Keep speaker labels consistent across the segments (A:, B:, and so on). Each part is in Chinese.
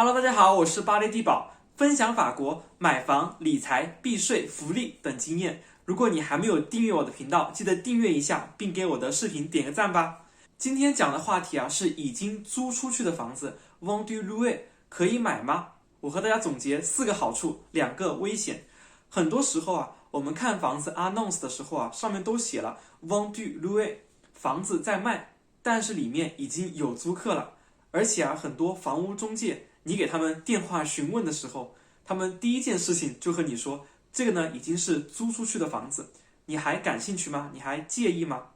A: Hello， 大家好，我是巴雷地宝，分享法国买房、理财、避税、福利等经验。如果你还没有订阅我的频道，记得订阅一下，并给我的视频点个赞吧。今天讲的话题是已经租出去的房子 vendu loué 可以买吗？我和大家总结4个好处，2个危险。很多时候我们看房子 annonce 的时候上面都写了 vendu loué 房子在卖，但是里面已经有租客了。而且很多房屋中介，你给他们电话询问的时候，他们第一件事情就和你说，这个呢已经是租出去的房子，你还感兴趣吗？你还介意吗？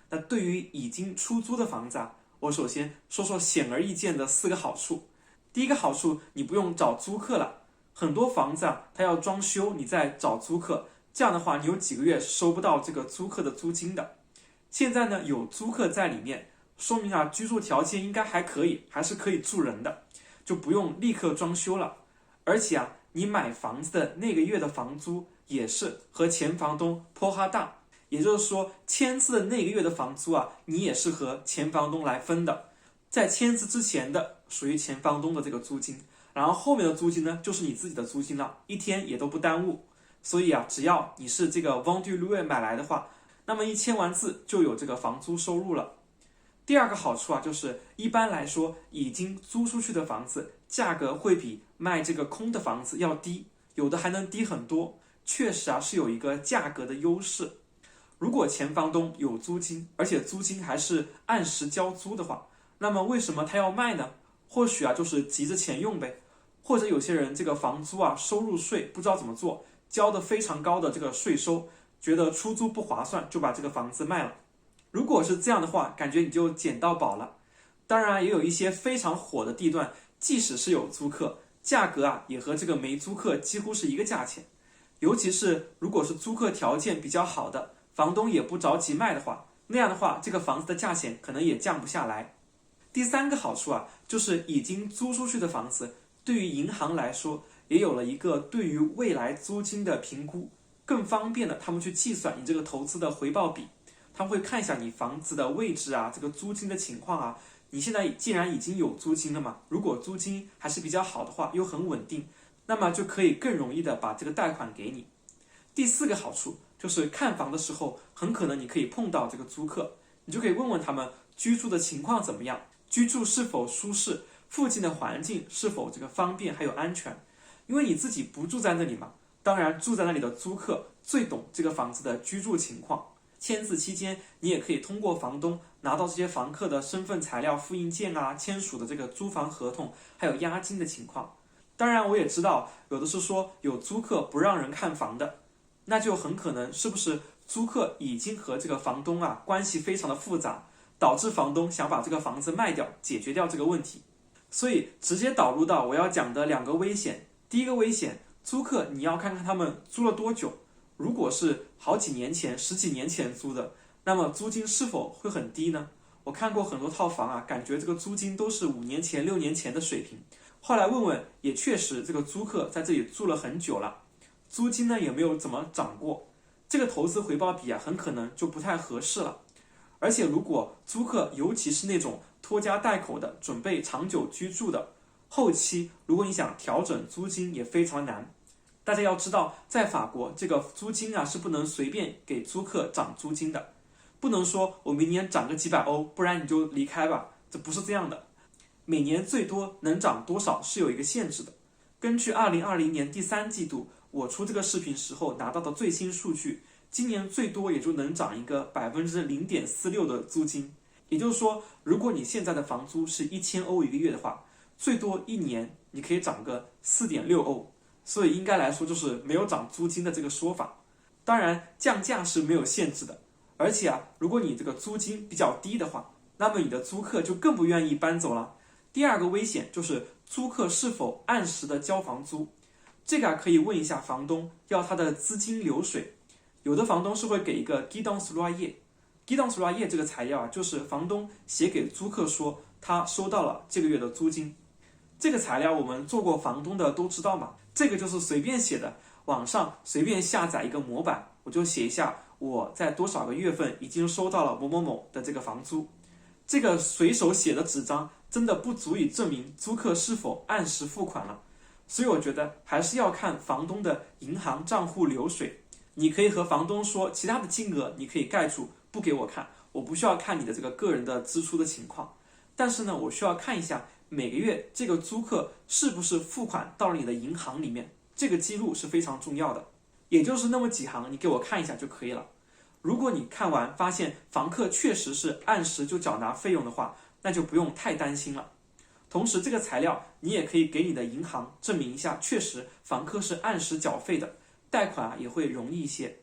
A: 那对于已经出租的房子我首先说说显而易见的4个好处。第一个好处，你不用找租客了。很多房子它要装修，你再找租客，这样的话你有几个月收不到这个租客的租金的。现在呢有租客在里面，说明居住条件应该还可以，还是可以住人的，就不用立刻装修了。而且你买房子的那个月的房租也是和前房东泼哈大，也就是说签字的那个月的房租你也是和前房东来分的。在签字之前的属于前房东的这个租金，然后后面的租金呢就是你自己的租金了，一天也都不耽误。所以只要你是这个 vendu loué 买来的话，那么一签完字就有这个房租收入了。第二个好处就是一般来说已经租出去的房子价格会比卖这个空的房子要低，有的还能低很多，确实是有一个价格的优势。如果前房东有租金，而且租金还是按时交租的话，那么为什么他要卖呢？或许就是急着钱用呗，或者有些人这个房租收入税不知道怎么做，交的非常高的这个税收，觉得出租不划算，就把这个房子卖了。如果是这样的话，感觉你就捡到宝了。当然也有一些非常火的地段，即使是有租客，价格也和这个没租客几乎是一个价钱。尤其是如果是租客条件比较好的，房东也不着急卖的话，那样的话这个房子的价钱可能也降不下来。第3个好处就是已经租出去的房子对于银行来说也有了一个对于未来租金的评估，更方便的他们去计算你这个投资的回报比。他们会看一下你房子的位置这个租金的情况你现在既然已经有租金了嘛，如果租金还是比较好的话，又很稳定，那么就可以更容易的把这个贷款给你。第4个好处就是看房的时候，很可能你可以碰到这个租客，你就可以问问他们居住的情况怎么样，居住是否舒适，附近的环境是否这个方便还有安全。因为你自己不住在那里嘛，当然住在那里的租客最懂这个房子的居住情况。签字期间，你也可以通过房东拿到这些房客的身份材料、复印件签署的这个租房合同，还有押金的情况。当然，我也知道有的是说有租客不让人看房的，那就很可能是不是租客已经和这个房东关系非常的复杂，导致房东想把这个房子卖掉，解决掉这个问题。所以直接导入到我要讲的2个危险。第一个危险，租客你要看看他们租了多久。如果是好几年前、10几年前租的，那么租金是否会很低呢？我看过很多套房感觉这个租金都是5年前、6年前的水平。后来问问，也确实这个租客在这里住了很久了，租金呢也没有怎么涨过，这个投资回报比很可能就不太合适了。而且如果租客尤其是那种拖家带口的，准备长久居住的，后期如果你想调整租金也非常难。大家要知道，在法国这个租金是不能随便给租客涨租金的，不能说我明年涨个几百欧，不然你就离开吧，这不是这样的。每年最多能涨多少是有一个限制的。根据2020年第3季度我出这个视频时候拿到的最新数据，今年最多也就能涨一个 0.46% 的租金。也就是说，如果你现在的房租是1000欧一个月的话，最多一年你可以涨个 4.6 欧。所以应该来说就是没有涨租金的这个说法。当然降价是没有限制的，而且如果你这个租金比较低的话，那么你的租客就更不愿意搬走了。第2个危险就是租客是否按时的交房租，这个可以问一下房东要他的资金流水。有的房东是会给一个 guidance loyer，guidance loyer 这个材料就是房东写给租客说他收到了这个月的租金。这个材料我们做过房东的都知道嘛，这个就是随便写的，网上随便下载一个模板，我就写一下我在多少个月份已经收到了某某某的这个房租。这个随手写的纸张真的不足以证明租客是否按时付款了。所以我觉得还是要看房东的银行账户流水。你可以和房东说，其他的金额你可以盖住，不给我看，我不需要看你的这个个人的支出的情况。但是呢，我需要看一下每个月这个租客是不是付款到了你的银行里面，这个记录是非常重要的。也就是那么几行，你给我看一下就可以了。如果你看完发现房客确实是按时就缴纳费用的话，那就不用太担心了。同时，这个材料你也可以给你的银行证明一下，确实房客是按时缴费的，贷款也会容易一些。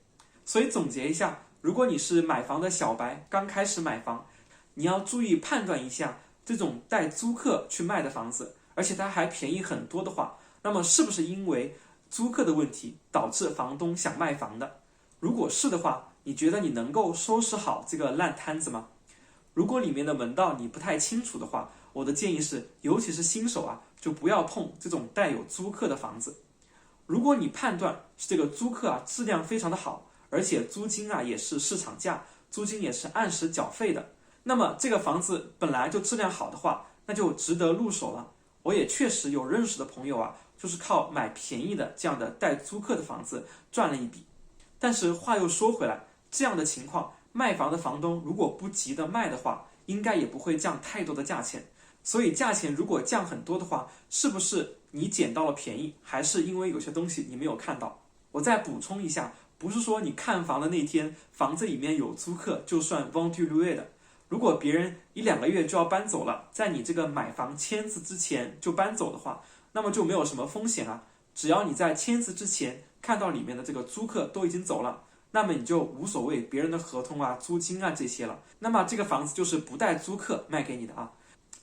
A: 所以总结一下，如果你是买房的小白，刚开始买房，你要注意判断一下这种带租客去卖的房子，而且它还便宜很多的话，那么是不是因为租客的问题导致房东想卖房的？如果是的话，你觉得你能够收拾好这个烂摊子吗？如果里面的门道你不太清楚的话，我的建议是，尤其是新手啊，就不要碰这种带有租客的房子。如果你判断是这个租客啊质量非常的好，而且租金啊也是市场价，租金也是按时缴费的，那么这个房子本来就质量好的话，那就值得入手了。我也确实有认识的朋友啊，就是靠买便宜的这样的带租客的房子赚了一笔。但是话又说回来，这样的情况，卖房的房东如果不急的卖的话，应该也不会降太多的价钱。所以价钱如果降很多的话，是不是你捡到了便宜，还是因为有些东西你没有看到？我再补充一下，不是说你看房的那天房子里面有租客就算 vendu loué 的。如果别人1-2个月就要搬走了，在你这个买房签字之前就搬走的话，那么就没有什么风险啊。只要你在签字之前看到里面的这个租客都已经走了，那么你就无所谓别人的合同啊、租金啊这些了。那么这个房子就是不带租客卖给你的啊。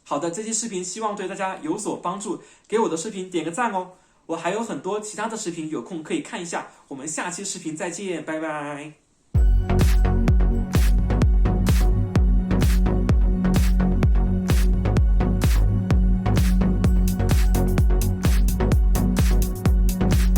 A: 好的，这期视频希望对大家有所帮助，给我的视频点个赞哦。我还有很多其他的视频，有空可以看一下。我们下期视频再见，拜拜。